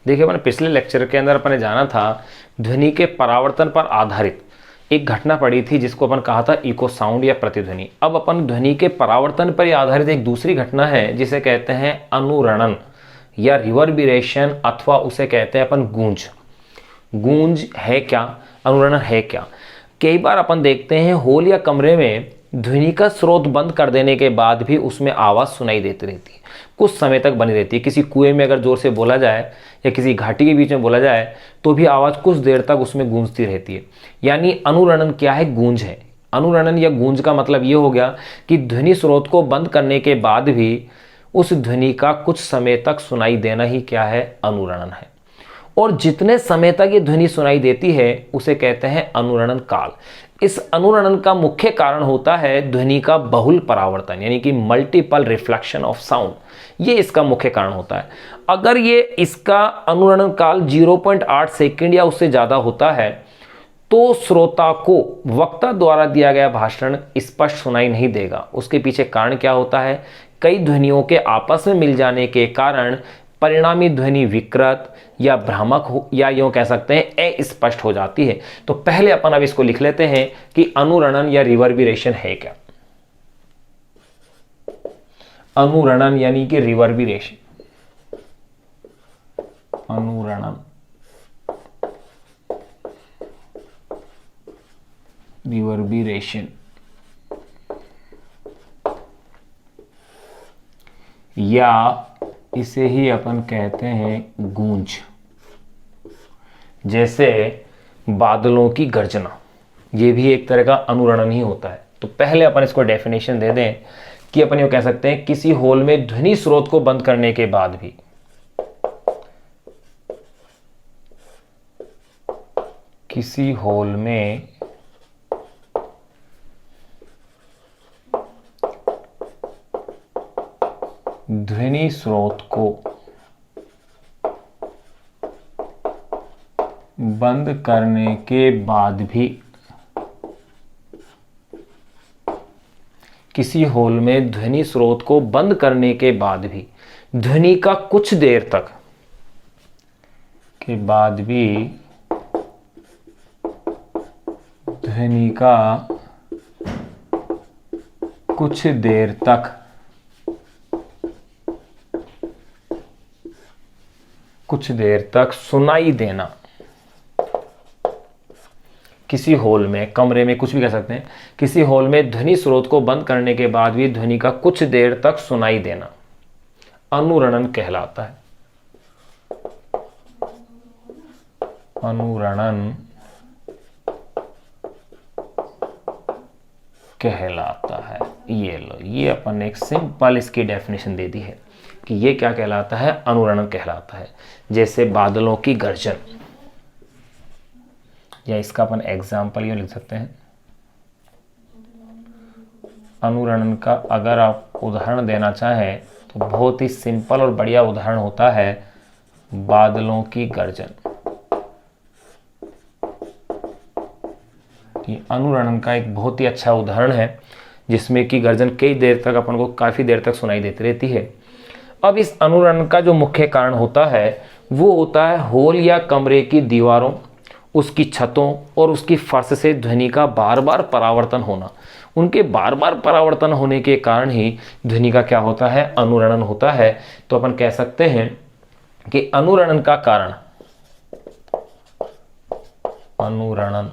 देखिए अपन पिछले लेक्चर के अंदर अपन ने जाना था ध्वनि के परावर्तन पर आधारित एक घटना पड़ी थी जिसको अपन कहा था इको साउंड या प्रतिध्वनि। अब अपन ध्वनि के परावर्तन पर आधारित एक दूसरी घटना है जिसे कहते हैं अनुरणन या रिवर्बिरेशन, अथवा उसे कहते हैं अपन गूंज। गूंज है क्या, अनुरणन है क्या? कई बार अपन देखते हैं हॉल या कमरे में ध्वनि का स्रोत बंद कर देने के बाद भी उसमें आवाज़ सुनाई देती रहती है, कुछ समय तक बनी रहती है। किसी कुएं में अगर जोर से बोला जाए या किसी घाटी के बीच में बोला जाए तो भी आवाज़ कुछ देर तक उसमें गूंजती रहती है। यानी अनुरणन क्या है? गूंज है। अनुरणन या गूंज का मतलब ये हो गया कि ध्वनि स्रोत को बंद करने के बाद भी उस ध्वनि का कुछ समय तक सुनाई देना ही क्या है? अनुरणन है। और जितने समय तक ये ध्वनि सुनाई देती है उसे कहते हैं अनुरणन काल। इस अनुरणन का मुख्य कारण होता है ध्वनि का बहुल परावर्तन, यानी कि मल्टीपल रिफ्लेक्शन ऑफ साउंड। ये इसका मुख्य कारण होता है। अगर ये इसका अनुरणन काल 0.8 सेकंड या उससे ज़्यादा होता है तो श्रोता को वक्ता द्वारा दिया गया भाषण स्पष्ट सुनाई नहीं देगा। उसके पीछे कारण क्या होता है? कई ध्वनियों के आपस में मिल जाने के कारण परिणामी ध्वनि विकृत या भ्रामक हो, या यूं कह सकते हैं अस्पष्ट हो जाती है। तो पहले अपन अब इसको लिख लेते हैं कि अनुरणन या रिवर्बिरेशन है क्या। अनुरणन यानी कि रिवर्बिरेशन, अनुरणन रिवर्बिरेशन या इसे ही अपन कहते हैं गूंज। जैसे बादलों की गर्जना, ये भी एक तरह का अनुरणन ही होता है। तो पहले अपन इसको डेफिनेशन दे दें कि अपन ये कह सकते हैं किसी हॉल में ध्वनि स्रोत को बंद करने के बाद भी किसी हॉल में ध्वनि स्रोत को बंद करने के बाद भी किसी हॉल में ध्वनि स्रोत को बंद करने के बाद भी ध्वनि का कुछ देर तक के बाद भी ध्वनि का कुछ देर तक सुनाई देना। किसी हॉल में, कमरे में, कुछ भी कह सकते हैं, किसी हॉल में ध्वनि स्रोत को बंद करने के बाद भी ध्वनि का कुछ देर तक सुनाई देना अनुरणन कहलाता है। अनुरणन कहलाता है। ये लो, ये अपन ने एक सिंपल इसकी डेफिनेशन दे दी है कि ये क्या कहलाता है? अनुरणन कहलाता है। जैसे बादलों की गर्जन, या इसका अपन एग्जाम्पल ये लिख सकते हैं। अनुरणन का अगर आप उदाहरण देना चाहें तो बहुत ही सिंपल और बढ़िया उदाहरण होता है बादलों की गर्जन। ये अनुरणन का एक बहुत ही अच्छा उदाहरण है जिसमें कि गर्जन कई देर तक अपन को काफ़ी देर तक सुनाई देती रहती है। अब इस अनुरणन का जो मुख्य कारण होता है वो होता है हॉल या कमरे की दीवारों, उसकी छतों और उसकी फर्श से ध्वनि का बार बार परावर्तन होना। उनके बार बार परावर्तन होने के कारण ही ध्वनि का क्या होता है? अनुरणन होता है। तो अपन कह सकते हैं कि अनुरणन का कारण, अनुरणन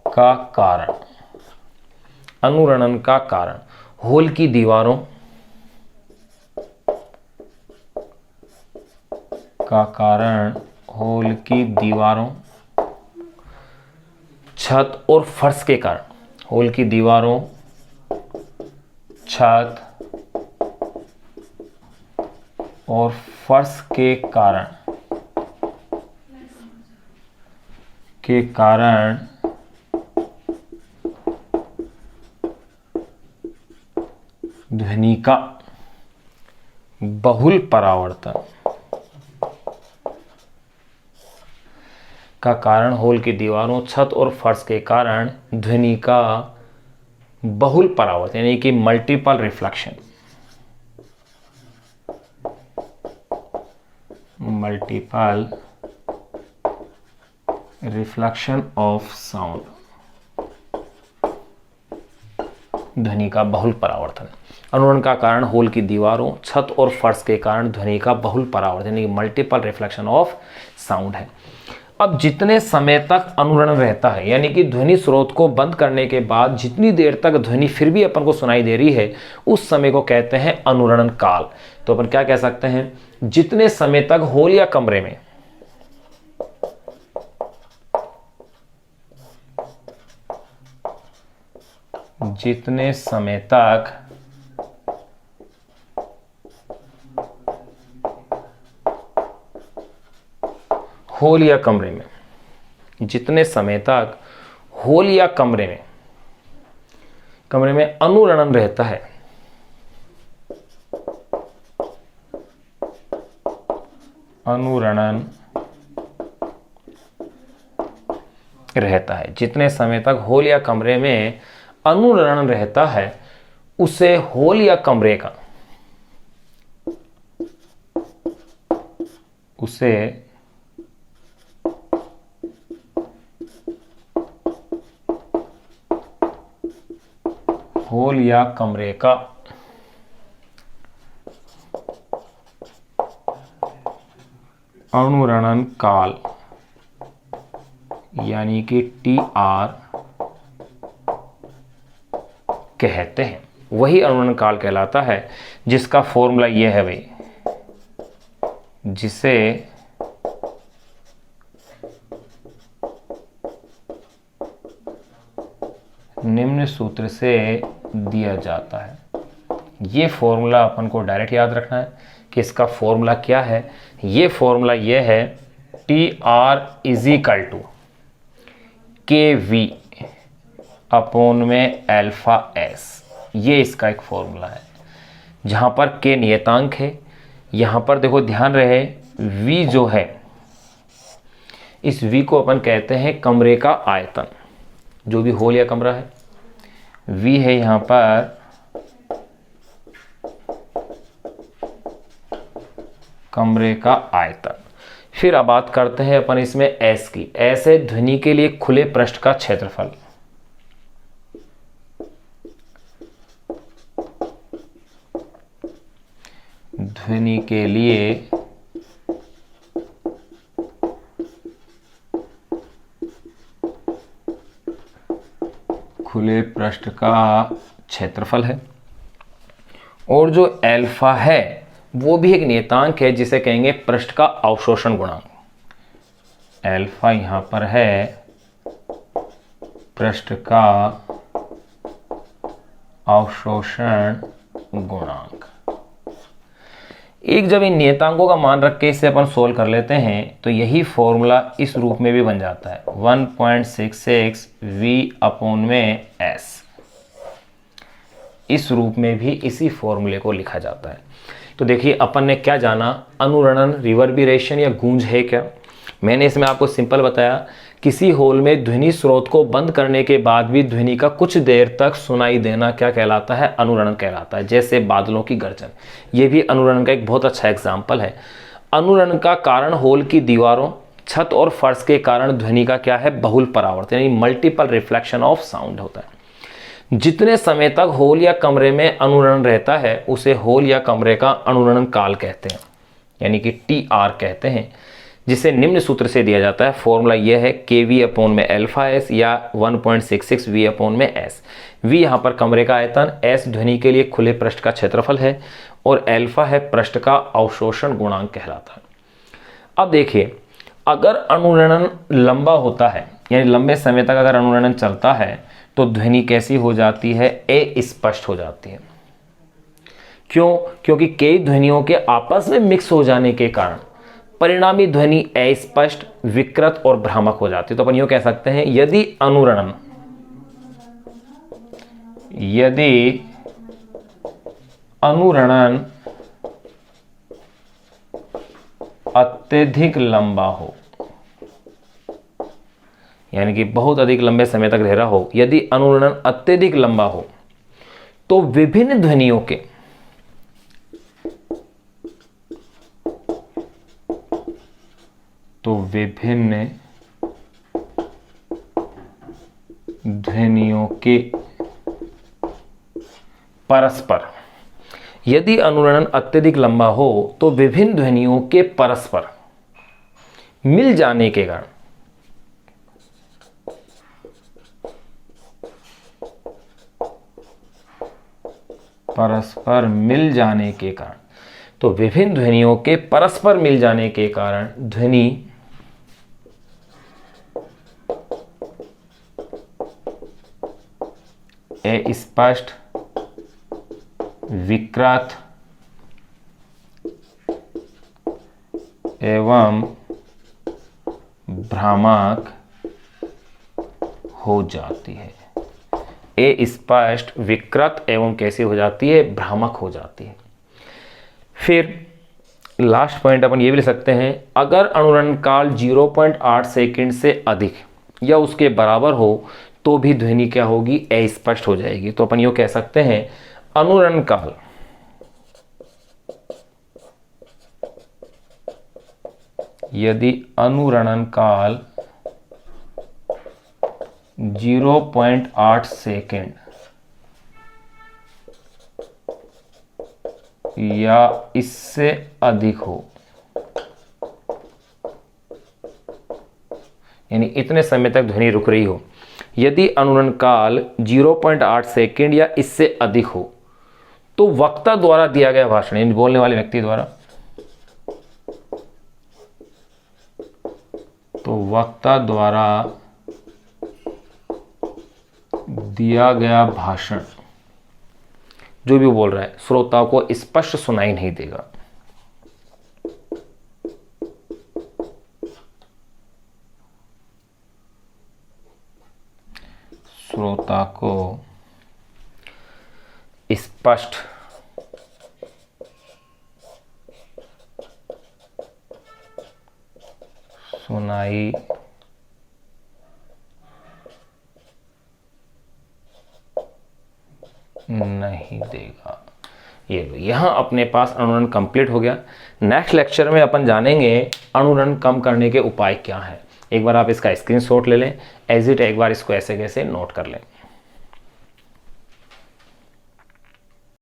का कारण, अनुरणन का कारण हॉल की दीवारों का कारण, हॉल की दीवारों, छत और फर्श के कारण, हॉल की दीवारों, छत और फर्श के कारण ध्वनि का बहुल परावर्तन का कारण, हॉल की दीवारों, छत और फर्श के कारण ध्वनि का बहुल परावर्तन यानी कि multiple reflection multiple reflection of sound, ध्वनि का बहुल परावर्तन। अनुरण का कारण होल की दीवारों, छत और फर्श के कारण ध्वनि का बहुल परावर्तन यानी मल्टीपल रिफ्लेक्शन ऑफ साउंड है। अब जितने समय तक अनुरण रहता है, यानी कि ध्वनि स्रोत को बंद करने के बाद जितनी देर तक ध्वनि फिर भी अपन को सुनाई दे रही है, उस समय को कहते हैं अनुरणन काल। तो अपन क्या कह सकते हैं, जितने समय तक हॉल या कमरे में जितने समय तक हॉल या कमरे में, जितने समय तक हॉल या कमरे में अनुरणन रहता है, अनुरणन रहता है, जितने समय तक हॉल या कमरे में अनुरणन रहता है, उसे हॉल या कमरे का, उसे हॉल या कमरे का अनुरणन काल यानी कि TR कहते हैं। वही अनुरणन काल कहलाता है जिसका फॉर्मूला यह है भाई, जिसे निम्न सूत्र से दिया जाता है। ये फॉर्मूला अपन को डायरेक्ट याद रखना है कि इसका फॉर्मूला क्या है। ये फॉर्मूला ये है TR equal to KV upon में अल्फा S। ये इसका एक फॉर्मूला है, जहाँ पर K नियतांक है। यहाँ पर देखो ध्यान रहे, V जो है, इस V को अपन कहते हैं कमरे का आयतन, जो भी हॉल या कमरा है। V है यहाँ पर कमरे का आयतन। फिर अब बात करते हैं अपन इसमें S की। S है ध्वनि के लिए खुले पृष्ठ का क्षेत्रफल। ध्वनि के लिए खुले पृष्ठ का क्षेत्रफल है। और जो अल्फा है वो भी एक नियतांक है, जिसे कहेंगे पृष्ठ का अवशोषण गुणांक। अल्फा यहां पर है पृष्ठ का अवशोषण गुणांक। एक जब इन नियतांकों का मान रख के इसे अपन सोल्व कर लेते हैं तो यही फॉर्मूला इस रूप में भी बन जाता है 1.66 V अपॉन में S। इस रूप में भी इसी फॉर्मूले को लिखा जाता है। तो देखिए अपन ने क्या जाना, अनुरणन रिवर्बरेशन या गूंज है क्या। मैंने इसमें आपको सिंपल बताया, किसी हॉल में ध्वनि स्रोत को बंद करने के बाद भी ध्वनि का कुछ देर तक सुनाई देना क्या कहलाता है, अनुरणन कहलाता है। जैसे बादलों की गर्जन, ये भी अनुरणन का एक बहुत अच्छा एग्जाम्पल है। अनुरणन का कारण हॉल की दीवारों, छत और फर्श के कारण ध्वनि का क्या है, बहुल परावर्तन यानी मल्टीपल रिफ्लेक्शन ऑफ साउंड होता है। जितने समय तक हॉल या कमरे में अनुरणन रहता है उसे हॉल या कमरे का अनुरणन काल कहते हैं, यानी कि TR कहते हैं, जिसे निम्न सूत्र से दिया जाता है। फॉर्मूला यह है KV अपॉन में अल्फा S या 1.66 V अपॉन में S। V यहाँ पर कमरे का आयतन, S ध्वनि के लिए खुले पृष्ठ का क्षेत्रफल है और अल्फा है पृष्ठ का अवशोषण गुणांक कहलाता है। अब देखिए, अगर अनुरणन लंबा होता है यानी लंबे समय तक अगर अनुरणन चलता है तो ध्वनि कैसी हो जाती है, अस्पष्ट हो जाती है। क्यों? क्योंकि कई ध्वनियों के आपस में मिक्स हो जाने के कारण परिणामी ध्वनि अस्पष्ट, विकृत और भ्रामक हो जाती है। तो अपन यूं कह सकते हैं, यदि अनुरणन अत्यधिक लंबा हो, यानी कि बहुत अधिक लंबे समय तक रह रहा हो, यदि अनुरणन अत्यधिक लंबा हो तो विभिन्न तो विभिन्न ध्वनियों के परस्पर, यदि अनुरणन अत्यधिक लंबा हो तो विभिन्न ध्वनियों के परस्पर मिल जाने के कारण, परस्पर मिल जाने के कारण, तो विभिन्न ध्वनियों के परस्पर मिल जाने के कारण ध्वनि अस्पष्ट, विकृत एवं भ्रामक हो जाती है। अस्पष्ट, विकृत एवं कैसे हो जाती है? भ्रामक हो जाती है। फिर लास्ट पॉइंट अपन ये भी ले सकते हैं, अगर अनुरण काल 0.8 सेकंड से अधिक या उसके बराबर हो तो भी ध्वनि क्या होगी? अस्पष्ट हो जाएगी। तो अपन यूं कह सकते हैं, अनुरण काल यदि अनुरणन काल 0.8 सेकंड या इससे अधिक हो, यानी इतने समय तक ध्वनि रुक रही हो, यदि अनुरण काल 0.8 सेकंड या इससे अधिक हो तो वक्ता द्वारा दिया गया भाषण, यानी बोलने वाले व्यक्ति द्वारा, तो वक्ता द्वारा दिया गया भाषण जो भी वो बोल रहा है श्रोता को स्पष्ट सुनाई नहीं देगा। श्रोता को स्पष्ट सुनाई नहीं देगा। ये यहां अपने पास अनुरण कंप्लीट हो गया। नेक्स्ट लेक्चर में अपन जानेंगे अनुरण कम करने के उपाय क्या है। एक बार आप इसका स्क्रीनशॉट ले लें, एग्जिट एक बार इसको ऐसे कैसे नोट कर लें।